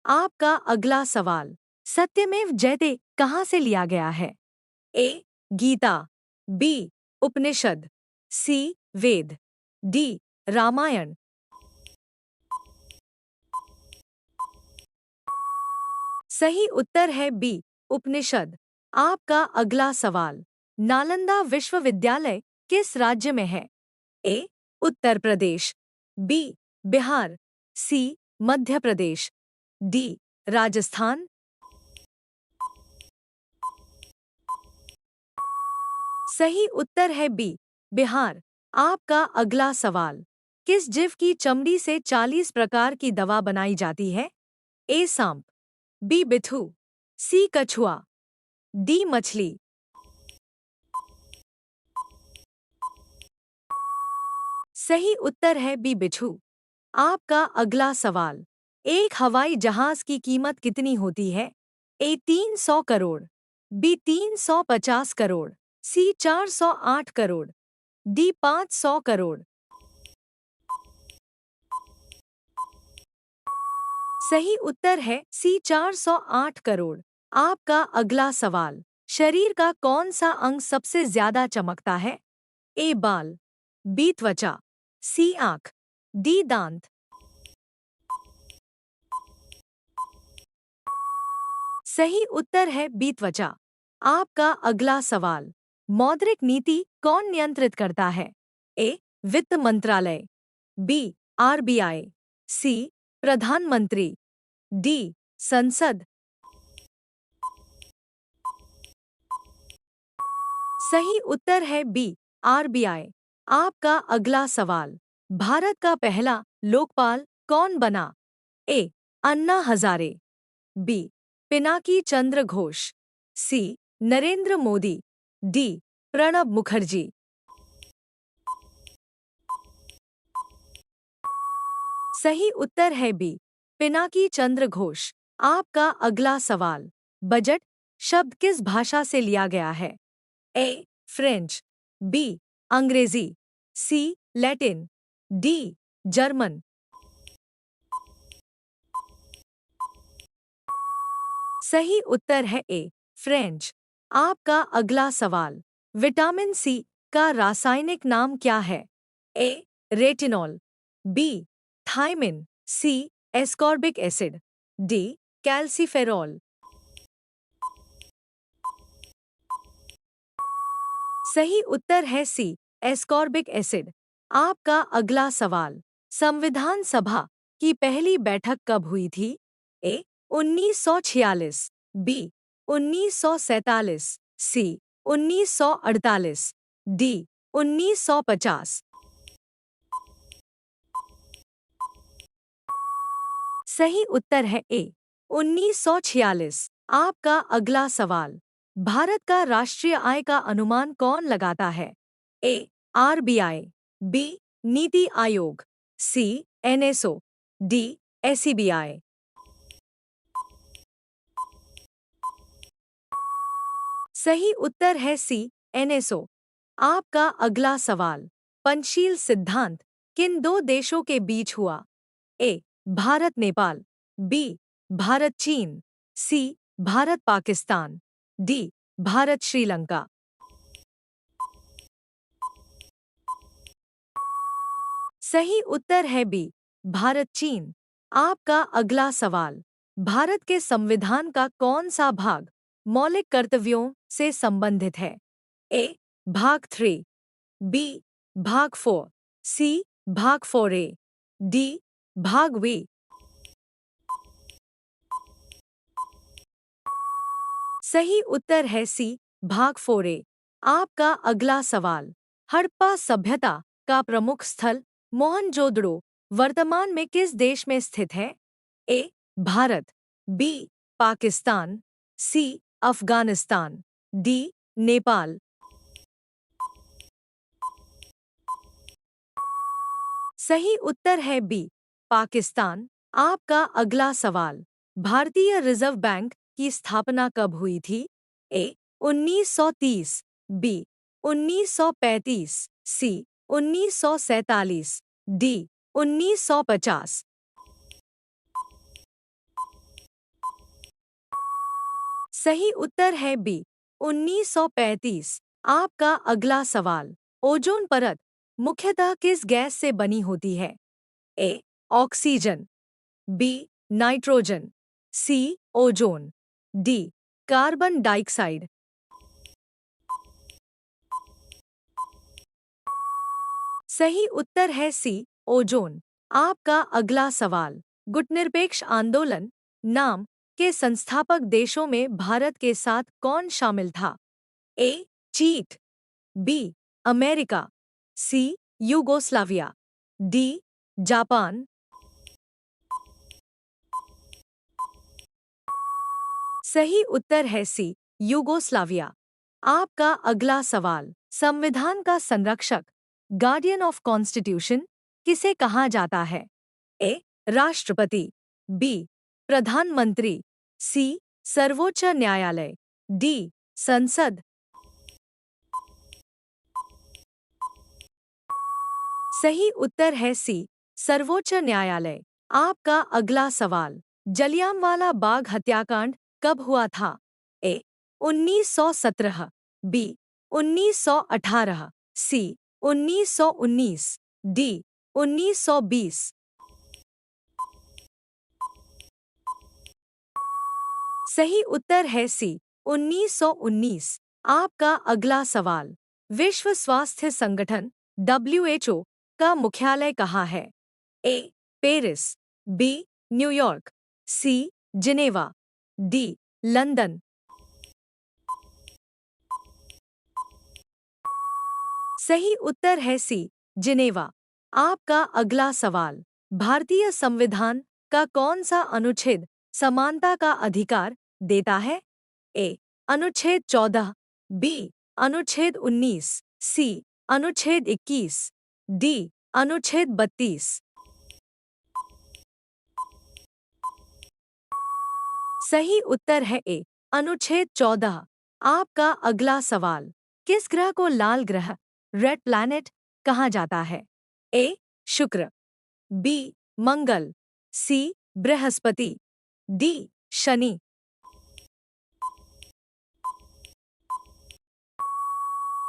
आपका अगला सवाल, सत्यमेव जयते कहाँ से लिया गया है? ए. गीता, बी. उपनिषद, सी. वेद, डी. रामायण। सही उत्तर है बी. उपनिषद। आपका अगला सवाल, नालंदा विश्वविद्यालय किस राज्य में है? ए. उत्तर प्रदेश, बी. बिहार, सी. मध्य प्रदेश, डी. राजस्थान। सही उत्तर है बी. बिहार। आपका अगला सवाल, किस जीव की चमड़ी से 40 प्रकार की दवा बनाई जाती है? ए. सांप, बी. बिच्छू, सी. कछुआ, डी. मछली। सही उत्तर है बी. बिच्छू। आपका अगला सवाल, एक हवाई जहाज की कीमत कितनी होती है? ए. 300 करोड़, बी. 350 करोड़, सी. 408 करोड़, डी. 500 करोड़। सही उत्तर है सी. 408 करोड़। आपका अगला सवाल, शरीर का कौन सा अंग सबसे ज्यादा चमकता है? ए. बाल, बी. त्वचा, सी. आंख, डी. दांत। सही उत्तर है बी. त्वचा। आपका अगला सवाल, मौद्रिक नीति कौन नियंत्रित करता है? ए. वित्त मंत्रालय, बी. आरबीआई, सी. प्रधानमंत्री, डी. संसद। सही उत्तर है बी. आरबीआई। आपका अगला सवाल, भारत का पहला लोकपाल कौन बना? ए. अन्ना हजारे, बी. पिनाकी चंद्र घोष, सी. नरेंद्र मोदी, डी. प्रणब मुखर्जी। सही उत्तर है बी. पिनाकी चंद्र घोष। आपका अगला सवाल, बजट शब्द किस भाषा से लिया गया है? ए. French, B. अंग्रेजी, सी. Latin, D. जर्मन। सही उत्तर है ए. फ्रेंच। आपका अगला सवाल, विटामिन सी का रासायनिक नाम क्या है? A. Retinol, B. Thiamine, C. Ascorbic acid, D. Calciferol. सही उत्तर है सी. Ascorbic acid. आपका अगला सवाल, संविधान सभा की पहली बैठक कब हुई थी? ए. 1946, बी. 1947, सी. 1948, डी. 1950। सही उत्तर है ए. 1946। आपका अगला सवाल, भारत का राष्ट्रीय आय का अनुमान कौन लगाता है? A. RBI, B. NITI Aayog, C. NSO, D. SEBI. सही उत्तर है सी. एनएसओ। आपका अगला सवाल, पंचशील सिद्धांत किन दो देशों के बीच हुआ? ए. भारत नेपाल, बी. भारत चीन, सी. भारत पाकिस्तान, डी. भारत श्रीलंका। सही उत्तर है बी. भारत चीन। आपका अगला सवाल, भारत के संविधान का कौन सा भाग मौलिक कर्तव्यों से संबंधित है? ए. भाग 3, बी. भाग 4, सी. भाग 4A, डी. भाग वी। सही उत्तर है सी. भाग 4A। आपका अगला सवाल, हड़प्पा सभ्यता का प्रमुख स्थल मोहनजोदड़ो वर्तमान में किस देश में स्थित है? ए. भारत, बी. पाकिस्तान, सी. अफगानिस्तान, डी. नेपाल। सही उत्तर है बी. पाकिस्तान। आपका अगला सवाल, भारतीय रिजर्व बैंक की स्थापना कब हुई थी? ए. 1930, बी. 1935, सी. 1947, डी. 1950। सही उत्तर है बी 1935। आपका अगला सवाल। ओजोन परत मुख्यतः किस गैस से बनी होती है? A oxygen, B nitrogen, C ozone, D carbon dioxide. सही उत्तर है सी ओजोन। आपका अगला सवाल। गुटनिरपेक्ष आंदोलन नाम के संस्थापक देशों में भारत के साथ कौन शामिल था? ए चीन, बी अमेरिका, सी यूगोस्लाविया, डी जापान। सही उत्तर है सी यूगोस्लाविया। आपका अगला सवाल। संविधान का संरक्षक गार्डियन ऑफ कॉन्स्टिट्यूशन किसे कहा जाता है? ए राष्ट्रपति, बी प्रधानमंत्री, सी सर्वोच्च न्यायालय, डी संसद। सही उत्तर है सी सर्वोच्च न्यायालय। आपका अगला सवाल। जलियांवाला बाग हत्याकांड कब हुआ था? ए 1917, बी 1918, सी 1919, डी 1920। सही उत्तर है सी 1919। आपका अगला सवाल। विश्व स्वास्थ्य संगठन WHO का मुख्यालय कहाँ है? A Paris, B New York, C Geneva, D London. सही उत्तर है सी जिनेवा। आपका अगला सवाल। भारतीय संविधान का कौन सा अनुच्छेद समानता का अधिकार देता है? ए अनुच्छेद 14, बी अनुच्छेद 19, सी अनुच्छेद 21, डी अनुच्छेद 32। सही उत्तर है ए अनुच्छेद 14। आपका अगला सवाल। किस ग्रह को लाल ग्रह रेड प्लैनेट कहा जाता है? ए शुक्र, बी मंगल, सी बृहस्पति, डी शनि।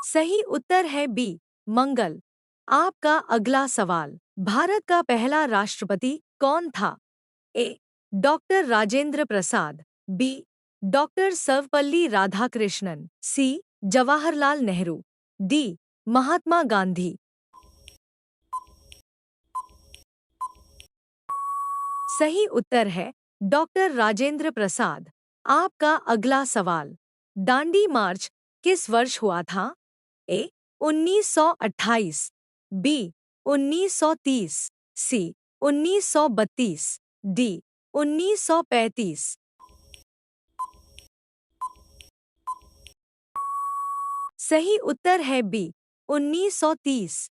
सही उत्तर है बी मंगल। आपका अगला सवाल। भारत का पहला राष्ट्रपति कौन था? ए doctor Rajendra Prasad, B doctor Sarvepalli Radhakrishnan, सी जवाहरलाल नेहरू, डी महात्मा गांधी। सही उत्तर है डॉक्टर राजेंद्र प्रसाद। आपका अगला सवाल। दांडी मार्च किस वर्ष हुआ था? ए 1928, बी 1930, सी 1932, डी 1935। सही उत्तर है बी 1930।